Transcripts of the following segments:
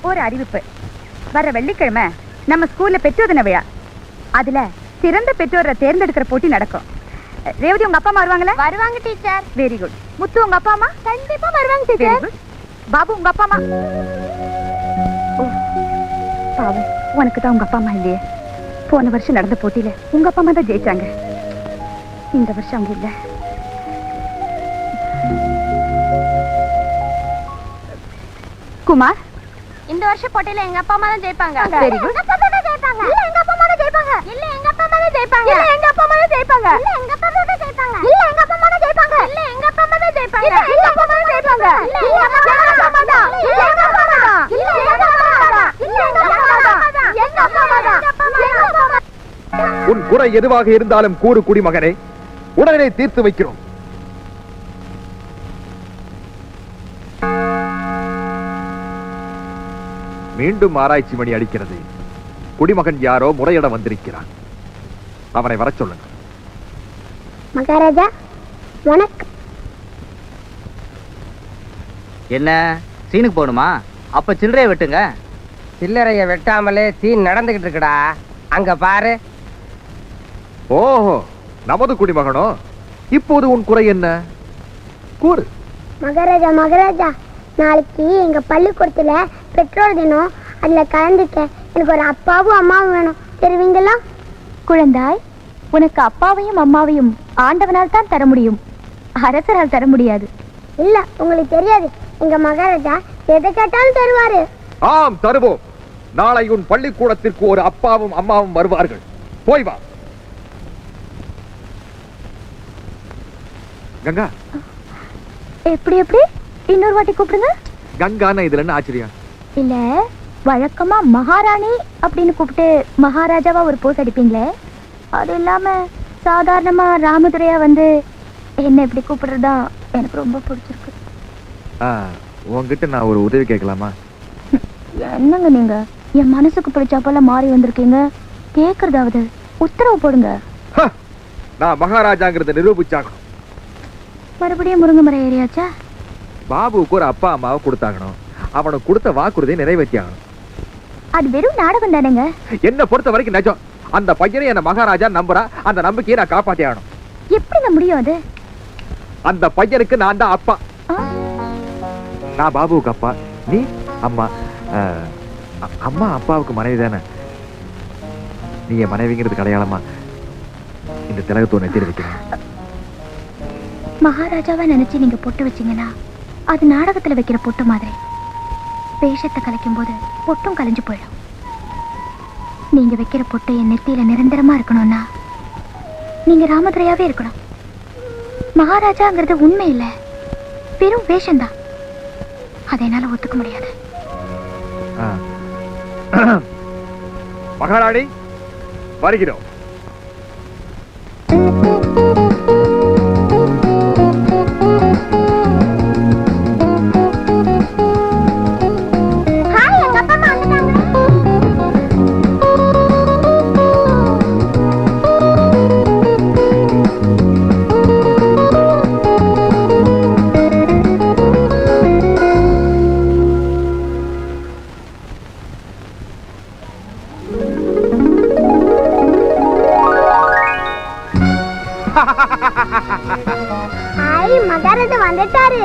ஒரு அறிவிப்பு. வர வெள்ளிக்கிழமை நம்ம ஸ்கூல்ல பெற்றோர் தின விழா. அதுல சிறந்த பெற்றோரை தேர்ந்தெடுக்கிற போட்டி நடக்கும். ரேவதி உங்க அப்பா அம்மா வருவாங்களா? வருவாங்க டீச்சர். Very good. முத்து உங்க அப்பா அம்மா? கண்டிப்பா வருவாங்க டீச்சர். பாபு உங்க அப்பா அம்மா? பாவம், உனக்கு தான் உங்க அப்பா அம்மா இல்லையே. போன வருஷம் நடந்த போட்டியில உங்க அப்பா அம்மா தான் ஜெயிச்சாங்க. இந்த வருஷம் அவங்க இல்ல. குமார், இந்த வருஷம் போட்டியில எங்க அப்பா அம்மா தான் ஜெயிப்பாங்க. Very good. எங்க அப்பா அம்மா தான் ஜெயிப்பாங்க. இல்ல எங்க அப்பா அம்மா தான் ஜெயிப்பாங்க. இல்ல எங்க அப்பா அம்மா தான் ஜெயிப்பாங்க. இல்ல எங்க அப்பா அம்மா தான் ஜெயிப்பாங்க. இல்ல எங்க அப்பா அம்மா தான் ஜெயிப்பாங்க. இல்ல எங்க அப்பா அம்மா தான் ஜெயிப்பாங்க. இல்ல எங்க அப்பா அம்மா தான் ஜெயிப்பாங்க. இல்ல எங்க அப்பா அம்மா தான் ஜெயிப்பாங்க. இல்ல எங்க அப்பா அம்மா தான். இல்ல எங்க அப்பா அம்மா தான். இல்ல எங்க அப்பா அம்மா தான். இல்ல எங்க அப்பா அம்மா தான். எங்க அப்பா அம்மா தான். எங்க அப்பா அம்மா. உன் குறை எதுவாக இருந்தாலும் கூறு குடிமகனே, உடனே தீர்த்து வைக்கிறோம். மீண்டும் ஆராய்ச்சி மணி அடிக்கிறது. குடிமகன் யாரோ முறையிட வந்திருக்கிறான். அவனை வர சொல்லுங்க. மகாராஜா வணக்கம். என்ன சீனுக்கு போகணுமா? அப்ப சில்லறைய வெட்டுங்க. சில்லறைய வெட்டாமலே சீன் நடந்துகிட்டு இருக்குடா. அங்க பாரு. ஓஹோ, நமது குடிமகனோ? இப்போது உன் குறை என்ன? கூறு. மகாராஜா மகாராஜா, நாளைக்கு எங்க பள்ளிக்கூடத்துல பெற்றோர் தினம். அதுல கலந்துக்க எனக்கு ஒரு அப்பாவும் அம்மாவும் வேணும். தெரிவிங்களா? குழந்தாய், உனக்கு அப்பாவையும் அம்மாவையும் ஆண்டவனால் தான் தர முடியும், அரசரால் தர முடியாது. இல்ல, உங்களுக்கு தெரியாது. எங்க மகாராஜா எதை கேட்டாலும் தருவாரு. ஆம், தருவோம். நாளை உன் பள்ளிக்கூடத்திற்கு ஒரு அப்பாவும் அம்மாவும் வருவார்கள். போய் வா. கங்கா, எப்படி எப்படி இன்னொரு வாட்டி கூப்பிடுங்க. கங்கானா இதுல என்ன ஆச்சரியம்? இல்ல, வழக்கமா மகாராணி அப்படின்னு கூப்பிட்டு மகாராஜாவா ஒரு போஸ் அடிப்பீங்களே, அது இல்லாம சாதாரணமா ராமதுரையா வந்து என்ன இப்படி கூப்பிடுறதா எனக்கு ரொம்ப பிடிச்சிருக்கு. உங்ககிட்ட நான் ஒரு உதவி கேட்கலாமா? என்னங்க நீங்க என் மனசுக்கு பிடிச்சா போல மாறி வந்திருக்கீங்க. கேக்குறதாவது உத்தரவு போடுங்க. நான் மகாராஜாங்கிறத நிரூபிச்சாகணும். மறுபடியும் முருங்கை மரம் ஏறியாச்சா? பாபுவுக்கு ஒரு அப்பா அம்மாவை கொடுத்தாகணும். அவனுக்கு கொடுத்த வாக்குறுதியை நிறைவேற்றியாகணும். அது வெறும் நாடகம் தானேங்க. என்ன பொறுத்த வரைக்கும் நிஜம். அந்த பையனை என்ன மகாராஜா நம்புறா. அந்த நம்பிக்கையை நான் காப்பாத்தி ஆகணும். எப்படிங்க முடியும் அது? அந்த பையனுக்கு நான் தான் அப்பா. நான் பாபுவுக்கு அப்பா, நீ அம்மா. அம்மா அப்பாவுக்கு மனைவி தானே. நீ என் மனைவிங்கிறது அடையாளமா இந்த திலகத்தோடு நெத்தியில் வைக்கிறேன். மகாராஜாவா நினைச்சு நீங்க பொட்டு வச்சீங்கன்னா அது நாடகத்துல வைக்கிற பொட்டு மாதிரி. வேஷத்தை கலைக்கும் போது பொட்டும் கலைஞ்சு போயிடும். நீங்க வைக்கிற பொட்டு என் நெத்தியில நிரந்தரமா இருக்கணும்னா நீங்க ராமதுரையாவே இருக்கணும். மகாராஜாங்கிறது உண்மை இல்ல, வெறும் வேஷம்தான். அதை என்னால ஒத்துக்க முடியாது. மகாராணி வருகிறோம். மகாராஜா வந்துட்டாரு.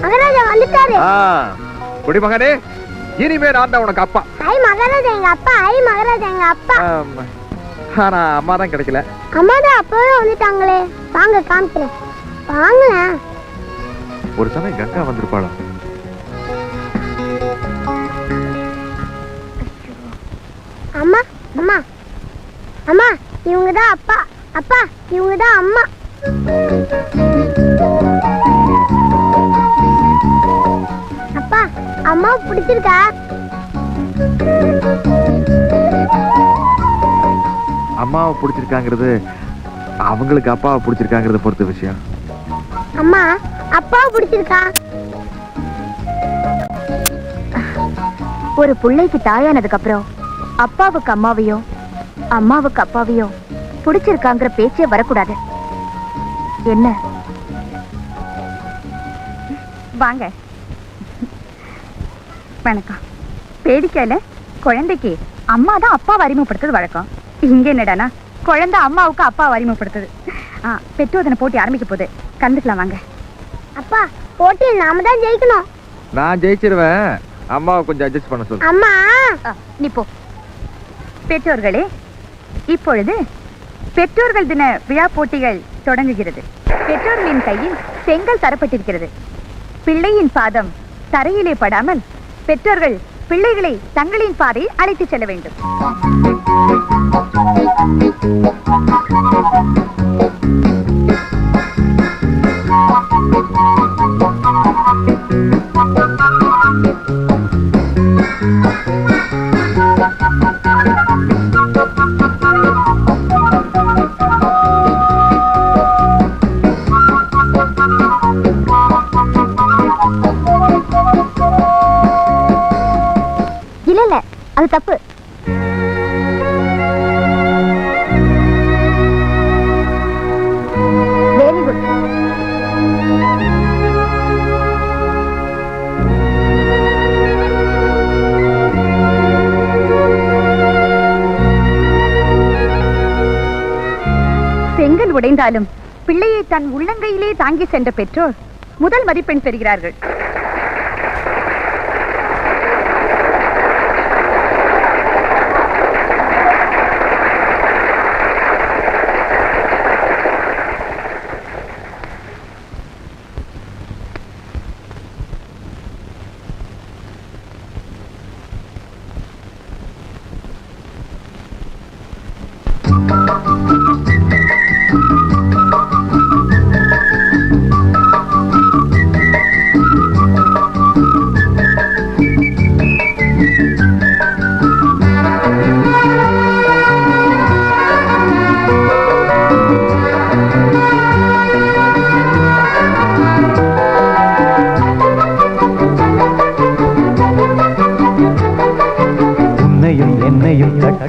மகாராஜா வந்துட்டாரு. குடிமகனே, இனிமே நான் தான் உனக்கு அப்பா. ஐ மகாராஜா எங்க அப்பா. ஐ மகாராஜா எங்க அப்பா. ஆனா அம்மா தான் கிடைக்கல. அம்மா தான் அப்பவே வந்துட்டாங்களே. வாங்க காமிக்கிறேன். வாங்க. ஒரு சமயம் கங்கா வந்திருப்பாளா? அம்மா அம்மா அம்மா, இவங்க தான் அப்பா. அப்பா, இவங்க தான் அம்மா. அப்பா, அம்மா பிடிச்சிருக்கா? அம்மாவை பிடிச்சிருக்காங்கிறது அவங்களுக்கு அப்பாவை பிடிச்சிருக்காங்கிறத பொறுத்த விஷயம். அம்மா, அப்பாவை பிடிச்சிருக்கா? ஒரு பிள்ளைக்கு தாயானதுக்கு அப்புறம் அப்பாவுக்கு அம்மாவையும் அம்மாவுக்கு அப்பாவையும் பிடிச்சிருக்காங்கிற பேச்சே வரக்கூடாது. என்ன வாங்க. வணக்கம். பேடிக்கையில குழந்தைக்கு அம்மா தான் அப்பாவை அறிமுகப்படுத்துறது வழக்கம். இங்க என்னடானா குழந்தை அம்மாவுக்கு அப்பாவை அறிமுகப்படுத்துது. பெற்றோதனை போட்டி ஆரம்பிக்க போகுது, கலந்துக்கலாம் வாங்க. அப்பா, போட்டியில் நாம தான் ஜெயிக்கணும். நான் ஜெயிச்சிருவேன், அம்மாவை கொஞ்சம் அட்ஜஸ்ட் பண்ண சொல்லு. அம்மா, நீ போ. பெற்றோர்களே, இப்பொழுது பெற்றோர்கள் தின விழா போட்டிகள் தொடங்குகிறது. பெற்றோர்களின் கையில் செங்கல் தரப்பட்டிருக்கிறது. பிள்ளையின் பாதம் தரையிலே படாமல் பெற்றோர்கள் பிள்ளைகளை தங்களின் பாதையில் அழைத்து செல்ல வேண்டும். இல்ல அது தப்பு. Very good. செங்கல் உடைந்தாலும் பிள்ளையை தன் உள்ளங்கையிலே தாங்கி சென்ற பெற்றோர் முதல் மதிப்பெண் பெறுகிறார்கள்.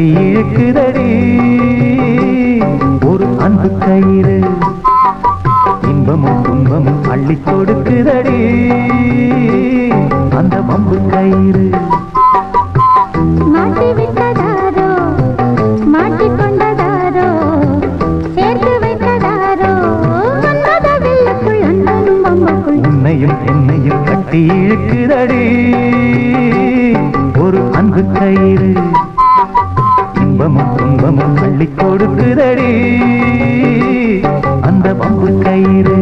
இழுக்குதடி ஒரு அன்பு கயிறு, இன்பமும் துன்பமும் அள்ளி கொடுக்குதடி அந்த வம்பு கயிறு. மாட்டி விட்டதாரோ, மாட்டி கொண்டதாரோ, சேர்த்து வைத்ததாரோ, வெள்ளக்குள் அண்ணனும் அம்மாக்குள் உன்னையும் என்னையும் கட்டி இழுக்குதடி ஒரு அன்பு கயிறு, இன்பமும் துன்பமும் அள்ளி கொடுக்குதடி அந்த வம்பு கயிறு.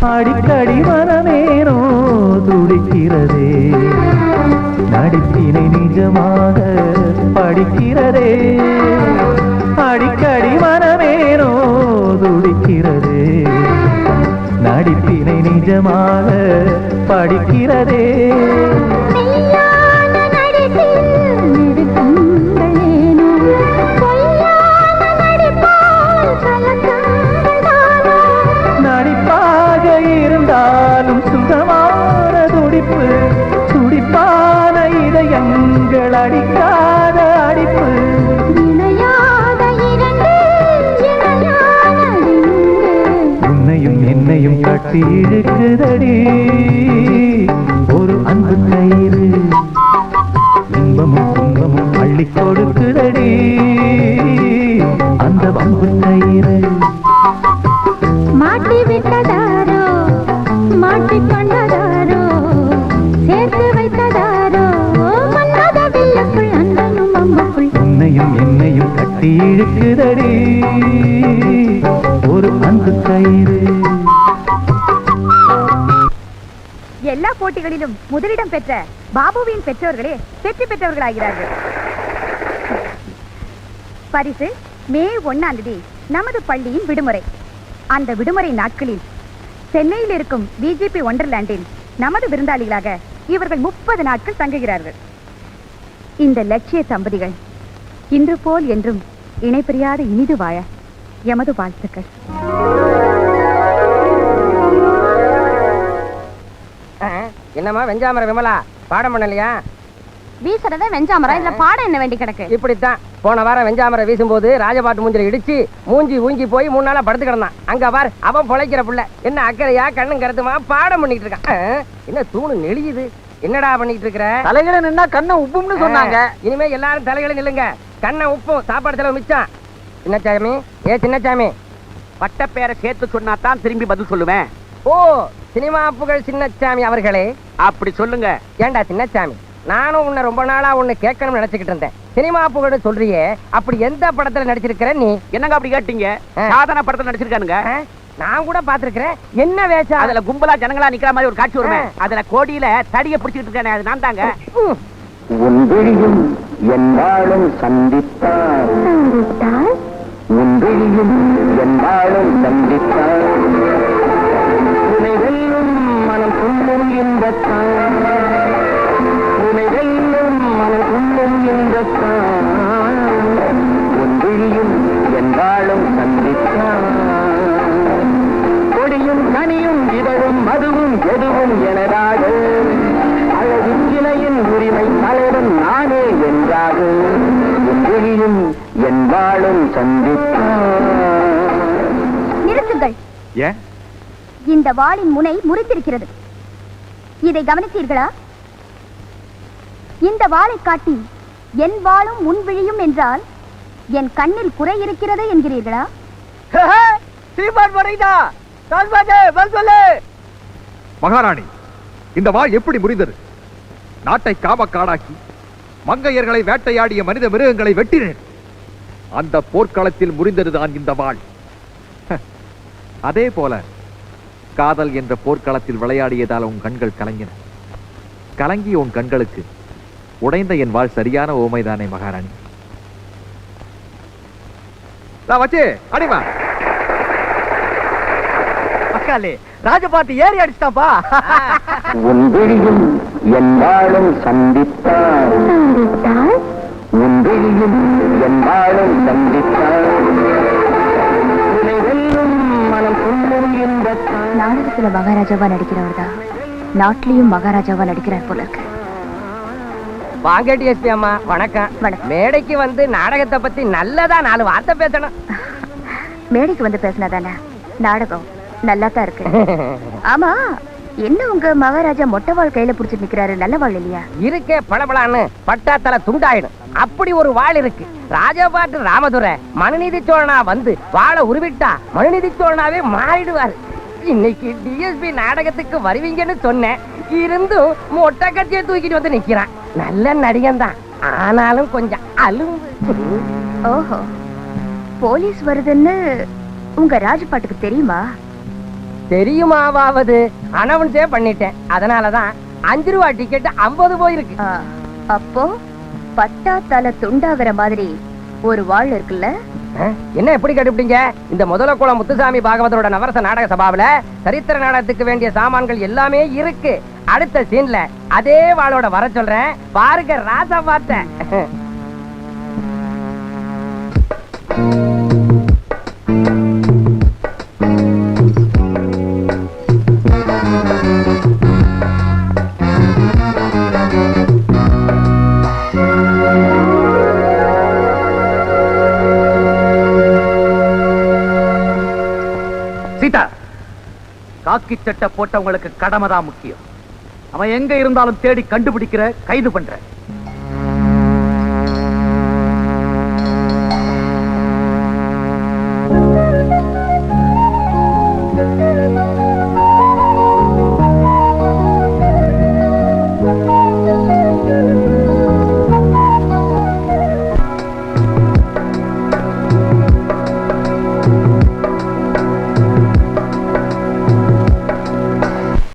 அடிக்கடி மனமேனோ துடிக்கிறதே நடிப்பினை நிஜமாக படிக்கிறதே அடிக்கடி மனமேனோ துடிக்கிறதே நடிப்பினை நிஜமாக படிக்கிறதே நடிப்பாக இருந்தாலும் சுகமான துடிப்பு துடிப்பான இதயங்கள் அடிக்காத அடிப்பு உன்னையும் என்னையும் கட்டி இழுக்குதடி ஒரு அன்பு கயிறு இன்பமும் துன்பமும் அள்ளி கொடுக்குதடி அந்த அன்பு கயிறு மாட்டி விட்டதாரோ மாட்டிக்கொண்டதாரோ சேர்த்து வைத்ததாரோ மன்னத வில்லுக்குள் அன்பனும் அம்புக்குள் உன்னையும் என்னையும் கட்டி இழுக்குதடி ஒரு அன்பு கயிறு எல்லா போட்டிகளிலும் முதலிடம் பெற்ற பாபுவின் பெற்றோர்களே வெற்றி பெற்றவர்களாகிறார்கள். பரிசு மே 1ஆம் தேதி நமது பள்ளியின் விடுமுறை. அந்த விடுமுறை நாட்களில் சென்னையில் இருக்கும் பிஜேபி ஒண்டர்லாண்டில் நமது விருந்தாளிகளாக இவர்கள் 30 நாட்கள் தங்குகிறார்கள். இந்த லட்சிய தம்பதிகள் இன்று போல் என்றும் இணைப்பிரியாத இனிது வாழ எமது வாழ்த்துக்கள். என்னம்மா வெஞ்சாமர விமலா பாடம் பண்ணலையா? வீசுறதே வெஞ்சாமரம், இல்ல பாடம் என்ன வேண்டி கிடக்கு? இப்படித்தான் போன வாரம் வெஞ்சாமர வீசும்போது ராஜபாட்டு மூஞ்சில இடிச்சு மூஞ்சி ஊங்கி போய் 3 நாளா படுத்து கிடந்தான். அங்க பார் அவன் பொழைக்கிற புள்ள என்ன அக்கறையா கண்ணும் கருத்துமா பாடம் பண்ணிட்டு இருக்கான். என்ன தூணு நெளியுது, என்னடா பண்ணிட்டு இருக்கிற? தலைகளை நின்னா கண்ணை உப்பும்னு சொன்னாங்க. இனிமே எல்லாரும் தலைகளை நில்லுங்க. கண்ணை உப்பும் சாப்பாடு செலவு மிச்சம். சின்னச்சாமி சின்னச்சாமி பட்ட பேரை சேர்த்து சொன்னா தான் திரும்பி பதில் சொல்லுவேன். ஓ சினிமா புகழ் சின்னச்சாமி அவர்களே அப்படி சொல்லுங்க. ஏண்டா சின்னச்சாமி, நானும் உன்னை ரொம்ப நாளா ஒண்ணு கேட்கணும்னு நினைச்சுக்கிட்டு இருந்தேன். சினிமா புகழ் சொல்றியே, அப்படி எந்த படத்துல நடிச்சிருக்கிற நீ? என்னங்க அப்படி கேட்டீங்க? சாதாரண படத்துல நடிச்சிருக்கானுங்க. நான் கூட பாத்துருக்கிறேன். என்ன வேஷம்? அதுல கும்பலா ஜனங்களா நிக்கிற மாதிரி ஒரு காட்சி வருமே, அதுல கோடியில தடிய பிடிச்சிட்டு இருக்கானே, அது நான் தாங்க. உன்விழியும் என்னாலும் சந்தித்தார் உன்விழியும் என்னாலும் சந்தித்தார் உனை வெல்லும் மனம் துள்ளும் இன்பத்தான் உனை வெல்லும் மனம் துள்ளும் இன்பத்தான் உன்விழியும் என்னாலும் சந்தித்தார் கொடியும் கனியும் இதழும் மதுவும் எதுவும் எனதாக அழகு கிளையின் உரிமை தலைவன் நானே என்றாக உன்விழியும் என் வாழும் சந்தித்தார். நிறுத்துங்கள். ஏன்? இந்த வாளின் முனை முறித்திருக்கிறது. இதை கவனித்தீர்களா? இந்த வாளை காட்டி என் வாளும் முன் விழியும் என்றால் என் கண்ணில் குறை இருக்கிறது என்கிறீர்களா? மகாராணி, இந்த வாள் எப்படி முறிந்தது? நாட்டை காமக்காடாக்கி மங்கையர்களை வேட்டையாடிய மனித மிருகங்களை வெட்டினேன். அந்த போர்க்களத்தில் முறிந்ததுதான் இந்த வாள். அதே போல காதல் என்ற போர்க்களத்தில் விளையாடியதால் உன் கண்கள் கலங்கின. கலங்கிய உன் கண்களுக்கு உடைந்த என் வாள் சரியான ஓமைதானே மகாராணி? வச்சு அடிமா அக்காலே ராஜபாட்டு ஏறி அடிச்சிட்டாப்பா. உன்விழியும் என் வாழும் சந்தித்தார் உன்விழியும் என் வாழும் சந்தித்தார் உனை வெல்லும் மனம் துள்ளும் இன்பத்தான். நாடகத்துல மகாராஜாவா நடிக்கிறவர் தான் நாட்டிலையும் மகாராஜாவா நடிக்கிறார் போல இருக்கு. வாங்க டிஎஸ்பி அம்மா, வணக்கம். மேடைக்கு வந்து நாடகத்தை பத்தி நல்லதா 4 வார்த்தை பேசணும். மேடைக்கு வந்து பேசினாதானே நாடகம் நல்லா தான் இருக்கு. ஆமா, என்ன உங்க மகாராஜா மொட்டை வாழ் கையில புடிச்சிட்டு நிக்கிறாரு, நல்ல வாழ் இல்லையா? இருக்கே பளபளான்னு பட்டா தலை துண்டாயிடும். அப்படி ஒரு வாழ் இருக்கு. ராஜபாட்டு ராமதுரை மனுநீதி சோழனா வந்து வாழை உருவிட்டா மனுநீதி சோழனாவே மாறிடுவாரு. இன்னைக்கு டிஎஸ்பி நாடகத்துக்கு வருவீங்கன்னு சொன்னேன். இருந்தும் மொட்டை கட்சியை தூக்கிட்டு வந்து நிக்கிறான். நல்ல நடிகன் தான், ஆனாலும் கொஞ்சம் அலும்பு. ஓஹோ, போலீஸ் வருதுன்னு உங்க ராஜபாட்டுக்கு தெரியுமா? தெரியுமாவாவது அனௌன்ஸே பண்ணிட்டேன். அதனாலதான் 5 ரூபா டிக்கெட் 50 போயிருக்கு. அப்போ பட்டா தலை துண்டாகிற மாதிரி ஒரு வாழ் இருக்குல்ல? என்ன எப்படி கண்டுபிடிங்க? இந்த முதலக்குளம் முத்துசாமி பாகவதரோட நவரச நாடக சபாவில சரித்திர நாடகத்துக்கு வேண்டிய சாமான்கள் எல்லாமே இருக்கு. அடுத்த சீன்ல அதே வாளோட வர சொல்றேன், பாருங்க ராசா பார்த்த. சீதா, காக்கி சட்டை போட்டவங்களுக்கு கடமை தான் முக்கியம். அவன் எங்க இருந்தாலும் தேடி கண்டுபிடிக்கிற, கைது பண்ற.